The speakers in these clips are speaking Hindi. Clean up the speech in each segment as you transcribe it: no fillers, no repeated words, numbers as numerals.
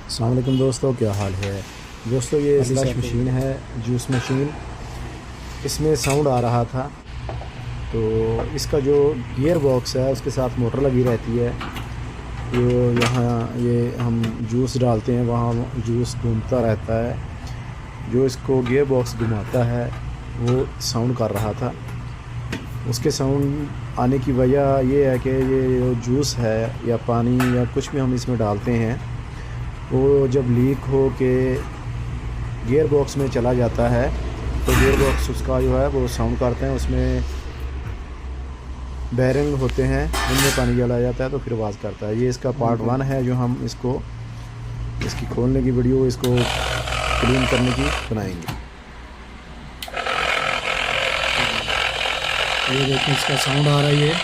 अस्सलाम वालेकुम दोस्तों, क्या हाल है दोस्तों। ये स्लश मशीन है, जूस मशीन। इसमें साउंड आ रहा था, तो इसका जो गियर बॉक्स है उसके साथ मोटर लगी रहती है। जो यहाँ ये हम जूस डालते हैं वहाँ जूस घूमता रहता है। जो इसको गियर बॉक्स घुमाता है वो साउंड कर रहा था। उसके साउंड आने की वजह ये है कि ये जो जूस है या पानी या कुछ भी हम इसमें डालते हैं वो जब लीक हो के गियर बॉक्स में चला जाता है तो गियर बॉक्स उसका जो है वो साउंड करते हैं। उसमें बैरिंग होते हैं, उनमें पानी चला जाता है तो फिर आवाज़ करता है। ये इसका पार्ट 1 है जो हम इसकी खोलने की वीडियो, इसको क्लीन करने की बनाएंगे। ये देखिए इसका साउंड आ रही है।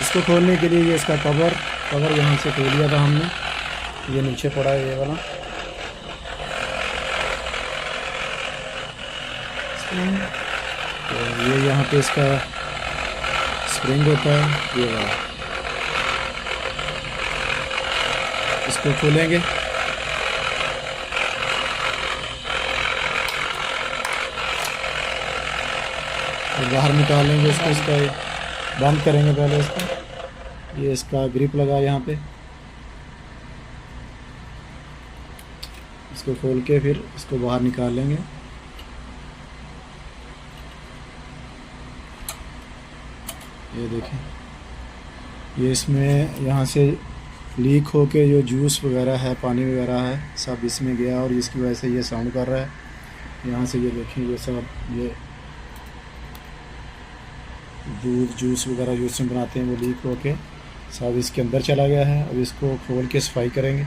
इसको खोलने के लिए ये इसका कवर यहाँ से खोल लिया था हमने। ये नीचे पड़ा है ये वाला। तो ये यहाँ पे इसका स्प्रिंग होता है ये वाला। इसको खोलेंगे और बाहर निकालेंगे इसको। इसका बंद करेंगे पहले इसको। ये इसका ग्रिप लगा यहाँ पे। इसको खोल के फिर इसको बाहर निकाल लेंगे। ये देखें, ये इसमें यहाँ से लीक हो के जो जूस वगैरह है, पानी वगैरह है, सब इसमें गया और इसकी वजह से ये साउंड कर रहा है। यहाँ से ये देखें, ये सब ये दूध जूस वगैरह जो इसमें बनाते हैं वो लीक हो के सब इसके अंदर चला गया है। अब इसको खोल के सफाई करेंगे।